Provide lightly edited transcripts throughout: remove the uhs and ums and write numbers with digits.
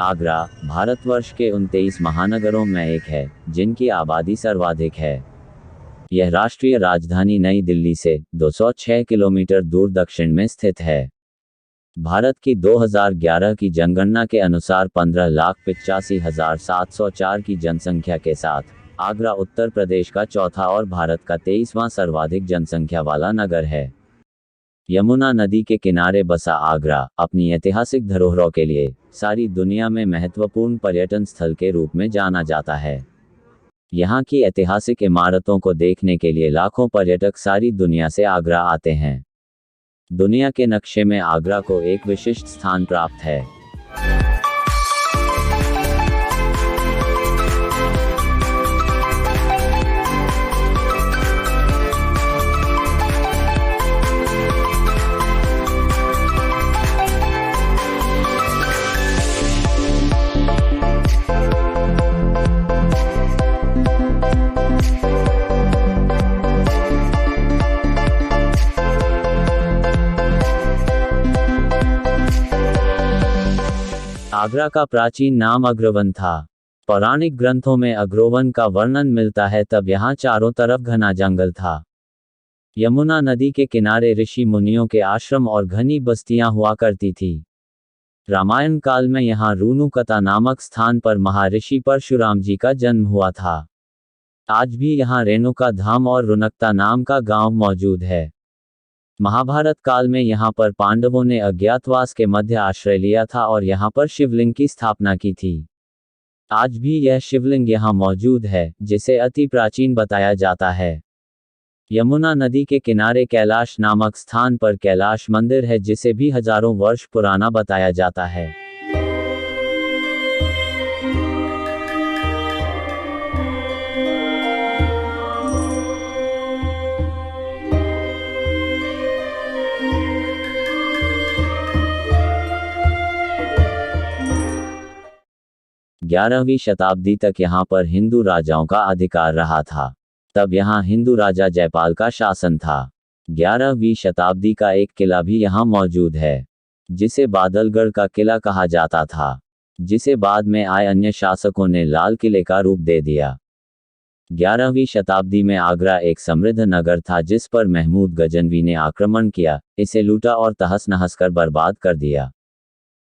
आगरा भारतवर्ष के उन 23 महानगरों में एक है जिनकी आबादी सर्वाधिक है। यह राष्ट्रीय राजधानी नई दिल्ली से 206 किलोमीटर दूर दक्षिण में स्थित है। भारत की 2011 की जनगणना के अनुसार 15,85,704 की जनसंख्या के साथ आगरा उत्तर प्रदेश का चौथा और भारत का 23वां सर्वाधिक जनसंख्या वाला नगर है। यमुना नदी के किनारे बसा आगरा अपनी ऐतिहासिक धरोहरों के लिए सारी दुनिया में महत्वपूर्ण पर्यटन स्थल के रूप में जाना जाता है। यहाँ की ऐतिहासिक इमारतों को देखने के लिए लाखों पर्यटक सारी दुनिया से आगरा आते हैं। दुनिया के नक्शे में आगरा को एक विशिष्ट स्थान प्राप्त है। आगरा का प्राचीन नाम अग्रवन था। पौराणिक ग्रंथों में अग्रवन का वर्णन मिलता है, तब यहाँ चारों तरफ घना जंगल था। यमुना नदी के किनारे ऋषि मुनियों के आश्रम और घनी बस्तियां हुआ करती थी। रामायण काल में यहाँ रेणुकता नामक स्थान पर महर्षि परशुराम जी का जन्म हुआ था। आज भी यहाँ रेणुका धाम और रुनकता नाम का गांव मौजूद है। महाभारत काल में यहाँ पर पांडवों ने अज्ञातवास के मध्य आश्रय लिया था और यहाँ पर शिवलिंग की स्थापना की थी। आज भी यह शिवलिंग यहाँ मौजूद है, जिसे अति प्राचीन बताया जाता है। यमुना नदी के किनारे कैलाश नामक स्थान पर कैलाश मंदिर है, जिसे भी हजारों वर्ष पुराना बताया जाता है। 11वीं शताब्दी तक यहाँ पर हिंदू राजाओं का अधिकार रहा था। तब यहाँ हिंदू राजा जयपाल का शासन था। 11वीं शताब्दी का एक किला भी यहाँ मौजूद है, जिसे बादलगढ़ का किला कहा जाता था, जिसे बाद में आए अन्य शासकों ने लाल किले का रूप दे दिया। 11वीं शताब्दी में आगरा एक समृद्ध नगर था, जिस पर महमूद गजनवी ने आक्रमण किया, इसे लूटा और तहस नहस कर बर्बाद कर दिया।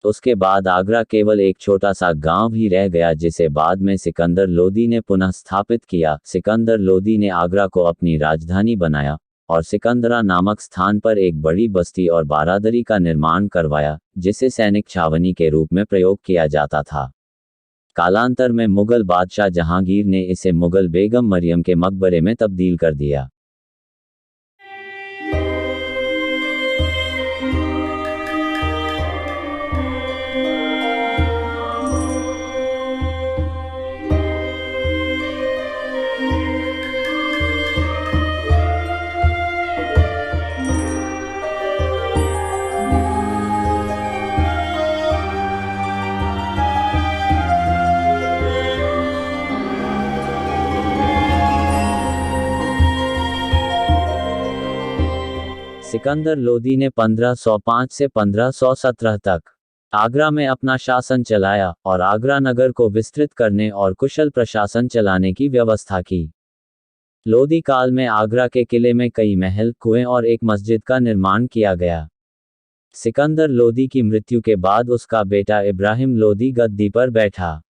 उसके बाद आगरा केवल एक छोटा सा गांव ही रह गया, जिसे बाद में सिकंदर लोदी ने पुनः स्थापित किया। सिकंदर लोदी ने आगरा को अपनी राजधानी बनाया और सिकंदरा नामक स्थान पर एक बड़ी बस्ती और बारादरी का निर्माण करवाया, जिसे सैनिक छावनी के रूप में प्रयोग किया जाता था। कालांतर में मुगल बादशाह जहांगीर ने इसे मुगल बेगम मरियम के मकबरे में तब्दील कर दिया। सिकंदर लोदी ने 1505 से 1517 तक आगरा में अपना शासन चलाया और आगरा नगर को विस्तृत करने और कुशल प्रशासन चलाने की व्यवस्था की। लोदी काल में आगरा के किले में कई महल, कुएं और एक मस्जिद का निर्माण किया गया। सिकंदर लोदी की मृत्यु के बाद उसका बेटा इब्राहिम लोदी गद्दी पर बैठा।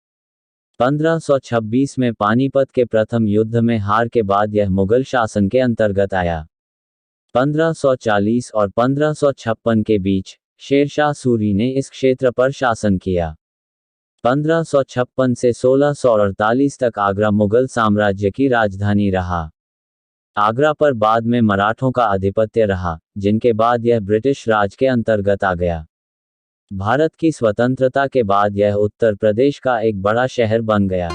1526 में पानीपत के प्रथम युद्ध में हार के बाद यह मुगल शासन के अंतर्गत आया। 1540 और 1556 के बीच शेरशाह सूरी ने इस क्षेत्र पर शासन किया। 1556 से 1648 तक आगरा मुगल साम्राज्य की राजधानी रहा। आगरा पर बाद में मराठों का आधिपत्य रहा, जिनके बाद यह ब्रिटिश राज के अंतर्गत आ गया। भारत की स्वतंत्रता के बाद यह उत्तर प्रदेश का एक बड़ा शहर बन गया।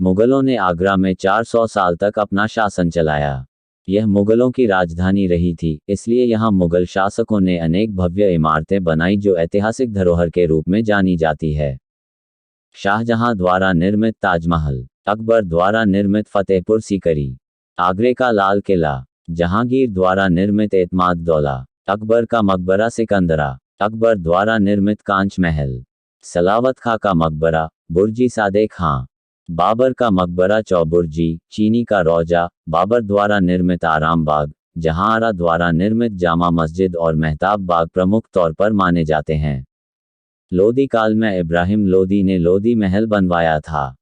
मुगलों ने आगरा में 400 साल तक अपना शासन चलाया। यह मुगलों की राजधानी रही थी, इसलिए यहाँ मुगल शासकों ने अनेक भव्य इमारतें बनाई जो ऐतिहासिक धरोहर के रूप में जानी जाती है। शाहजहां द्वारा निर्मित ताजमहल, अकबर द्वारा निर्मित फतेहपुर सीकरी, आगरे का लाल किला, जहांगीर द्वारा निर्मित एतमाद दौला, अकबर का मकबरा सिकंदरा, अकबर द्वारा निर्मित कांच महल, सलावत खां का मकबरा, बुर्जी सादे खां, बाबर का मकबरा चौबुर्जी, चीनी का रौजा, बाबर द्वारा निर्मित आराम बाग, जहांआरा द्वारा निर्मित जामा मस्जिद और मेहताब बाग प्रमुख तौर पर माने जाते हैं। लोदी काल में इब्राहिम लोदी ने लोदी महल बनवाया था।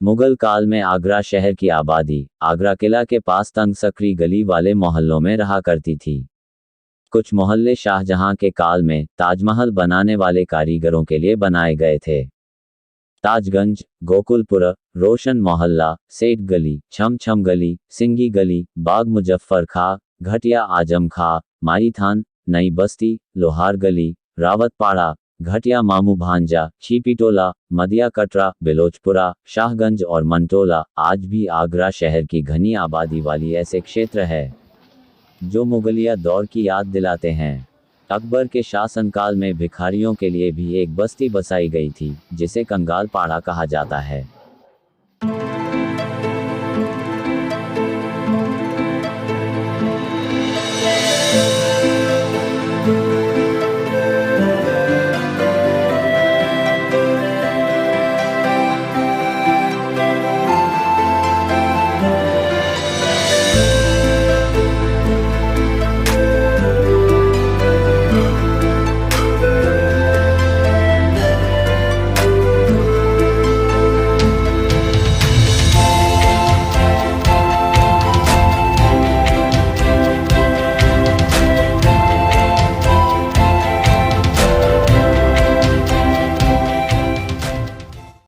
मुगल काल में आगरा शहर की आबादी आगरा किला के पास तंग सकरी गली वाले मोहल्लों में रहा करती थी। कुछ मोहल्ले शाहजहां के काल में ताजमहल बनाने वाले कारीगरों के लिए बनाए गए थे। ताजगंज, गोकुलपुरा, रोशन मोहल्ला, सेठ गली, छम छम गली, सिंगी गली, बाग मुजफ्फर खां, घटिया आजम खां, माई थान, नई बस्ती, लोहार गली, रावतपाड़ा, घटिया मामू भांजा, छीपीटोला, मदिया कटरा, बिलोचपुरा, शाहगंज और मंटोला आज भी आगरा शहर की घनी आबादी वाली ऐसे क्षेत्र है जो मुगलिया दौर की याद दिलाते हैं। अकबर के शासनकाल में भिखारियों के लिए भी एक बस्ती बसाई गई थी जिसे कंगाल पाड़ा कहा जाता है।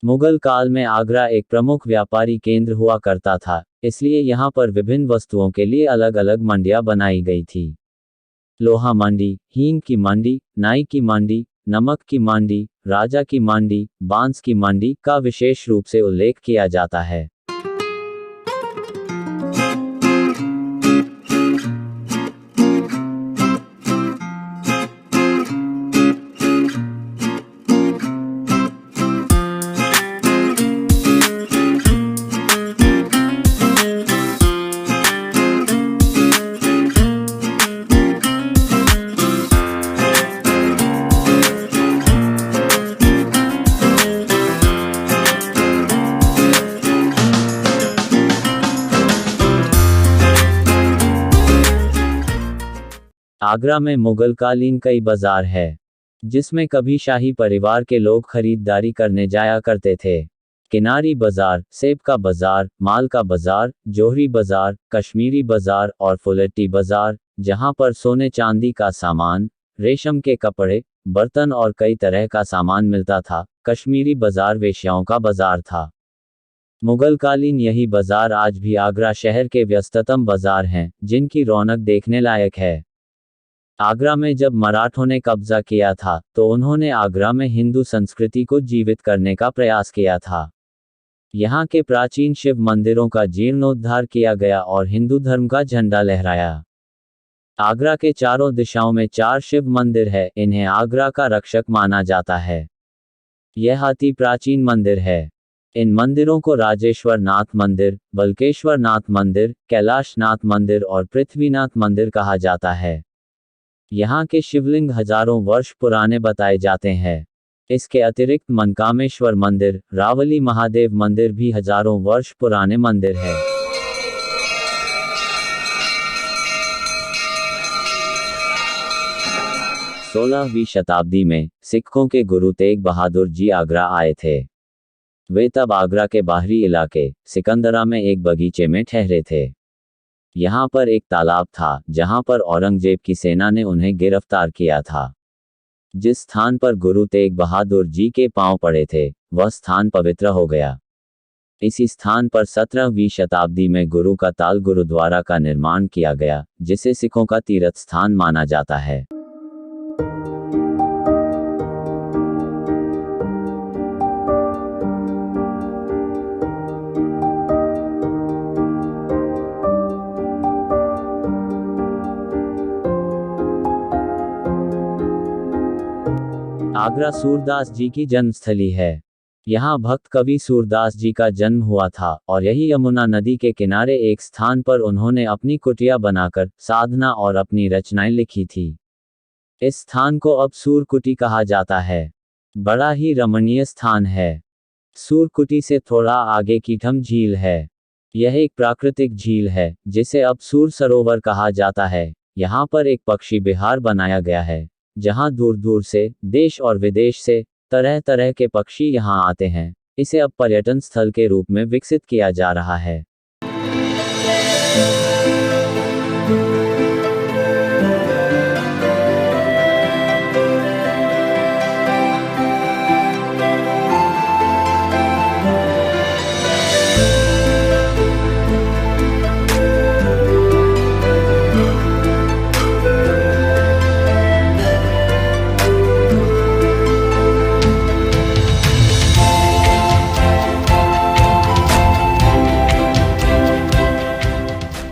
मुगल काल में आगरा एक प्रमुख व्यापारी केंद्र हुआ करता था, इसलिए यहाँ पर विभिन्न वस्तुओं के लिए अलग अलग मंडियाँ बनाई गई थी। लोहा मंडी, हींग की मंडी, नाई की मंडी, नमक की मंडी, राजा की मंडी, बांस की मंडी का विशेष रूप से उल्लेख किया जाता है। आगरा में मुगलकालीन कई बाजार है जिसमें कभी शाही परिवार के लोग खरीदारी करने जाया करते थे। किनारी बाजार, सेब का बाजार, माल का बाजार, जोहरी बाजार, कश्मीरी बाजार और फुलेट्टी बाजार, जहां पर सोने चांदी का सामान, रेशम के कपड़े, बर्तन और कई तरह का सामान मिलता था। कश्मीरी बाजार वेश्याओं का बाजार था। मुगलकालीन यही बाजार आज भी आगरा शहर के व्यस्ततम बाजार हैं जिनकी रौनक देखने लायक है। आगरा में जब मराठों ने कब्जा किया था तो उन्होंने आगरा में हिंदू संस्कृति को जीवित करने का प्रयास किया था। यहाँ के प्राचीन शिव मंदिरों का जीर्णोद्धार किया गया और हिंदू धर्म का झंडा लहराया। आगरा के चारों दिशाओं में 4 शिव मंदिर है, इन्हें आगरा का रक्षक माना जाता है। यह अति प्राचीन मंदिर है। इन मंदिरों को राजेश्वर नाथ मंदिर, बल्केश्वर नाथ मंदिर, कैलाश नाथ मंदिर और पृथ्वीनाथ मंदिर कहा जाता है। यहाँ के शिवलिंग हजारों वर्ष पुराने बताए जाते हैं। इसके अतिरिक्त मनकामेश्वर मंदिर, रावली महादेव मंदिर भी हजारों वर्ष पुराने मंदिर है। 16वीं शताब्दी में सिखों के गुरु तेग बहादुर जी आगरा आए थे। वे तब आगरा के बाहरी इलाके सिकंदरा में एक बगीचे में ठहरे थे। यहाँ पर एक तालाब था जहाँ पर औरंगजेब की सेना ने उन्हें गिरफ्तार किया था। जिस स्थान पर गुरु तेग बहादुर जी के पांव पड़े थे वह स्थान पवित्र हो गया। इसी स्थान पर 17वीं शताब्दी में गुरु का ताल गुरुद्वारा का निर्माण किया गया, जिसे सिखों का तीर्थ स्थान माना जाता है। आगरा सूरदास जी की जन्मस्थली है। यहाँ भक्त कवि सूरदास जी का जन्म हुआ था और यही यमुना नदी के किनारे एक स्थान पर उन्होंने अपनी कुटिया बनाकर साधना और अपनी रचनाएं लिखी थी। इस स्थान को अब सूरकुटी कहा जाता है। बड़ा ही रमणीय स्थान है। सूरकुटी से थोड़ा आगे कीठम झील है। यह एक प्राकृतिक झील है जिसे अब सूर सरोवर कहा जाता है। यहाँ पर एक पक्षी विहार बनाया गया है जहाँ दूर दूर से देश और विदेश से तरह तरह के पक्षी यहाँ आते हैं। इसे अब पर्यटन स्थल के रूप में विकसित किया जा रहा है।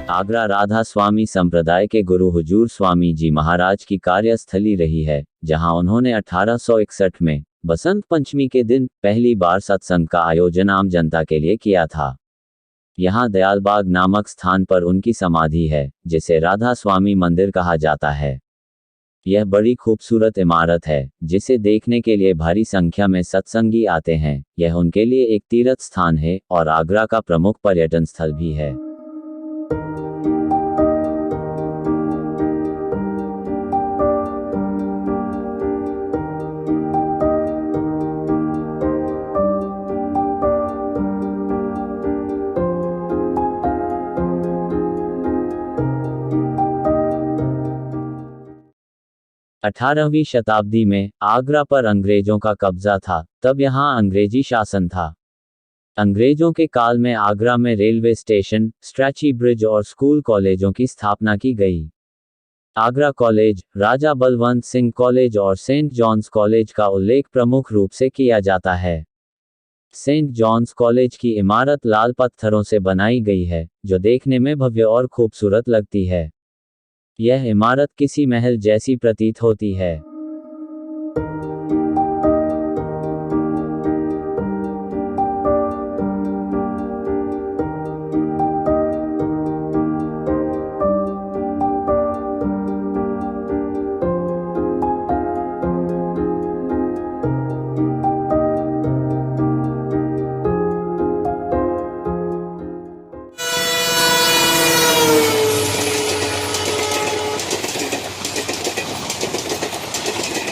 आगरा राधा स्वामी संप्रदाय के गुरु हुजूर स्वामी जी महाराज की कार्यस्थली रही है, जहां उन्होंने 1861 में बसंत पंचमी के दिन पहली बार सत्संग का आयोजन आम जनता के लिए किया था। यहां दयालबाग नामक स्थान पर उनकी समाधि है, जिसे राधा स्वामी मंदिर कहा जाता है। यह बड़ी खूबसूरत इमारत है जिसे देखने के लिए भारी संख्या में सत्संगी आते हैं। यह उनके लिए एक तीर्थ स्थान है और आगरा का प्रमुख पर्यटन स्थल भी है। अठारहवीं शताब्दी में आगरा पर अंग्रेजों का कब्जा था। तब यहाँ अंग्रेजी शासन था। अंग्रेजों के काल में आगरा में रेलवे स्टेशन, स्ट्रैची ब्रिज और स्कूल कॉलेजों की स्थापना की गई। आगरा कॉलेज, राजा बलवंत सिंह कॉलेज और सेंट जॉन्स कॉलेज का उल्लेख प्रमुख रूप से किया जाता है। सेंट जॉन्स कॉलेज की इमारत लाल पत्थरों से बनाई गई है, जो देखने में भव्य और खूबसूरत लगती है। यह इमारत किसी महल जैसी प्रतीत होती है।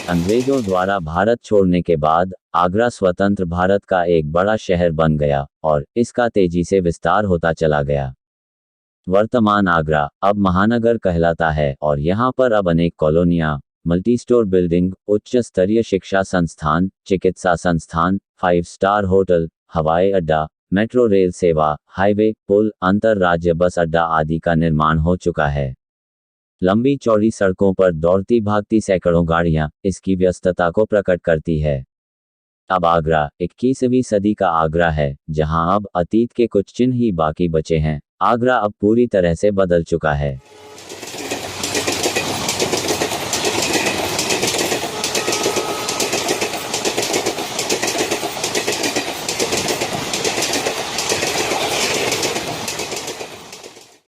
अंग्रेजों द्वारा भारत छोड़ने के बाद आगरा स्वतंत्र भारत का एक बड़ा शहर बन गया और इसका तेजी से विस्तार होता चला गया। वर्तमान आगरा अब महानगर कहलाता है और यहाँ पर अब अनेक कॉलोनियाँ, मल्टी स्टोर बिल्डिंग, उच्च स्तरीय शिक्षा संस्थान, चिकित्सा संस्थान, 5 स्टार होटल, हवाई अड्डा, मेट्रो रेल सेवा, हाईवे, पुल, अंतरराज्य बस अड्डा आदि का निर्माण हो चुका है। लंबी चौड़ी सड़कों पर दौड़ती भागती सैकड़ों गाड़ियां इसकी व्यस्तता को प्रकट करती है। अब आगरा 21वीं सदी का आगरा है, जहां अब अतीत के कुछ चिन्ह ही बाकी बचे हैं। आगरा अब पूरी तरह से बदल चुका है।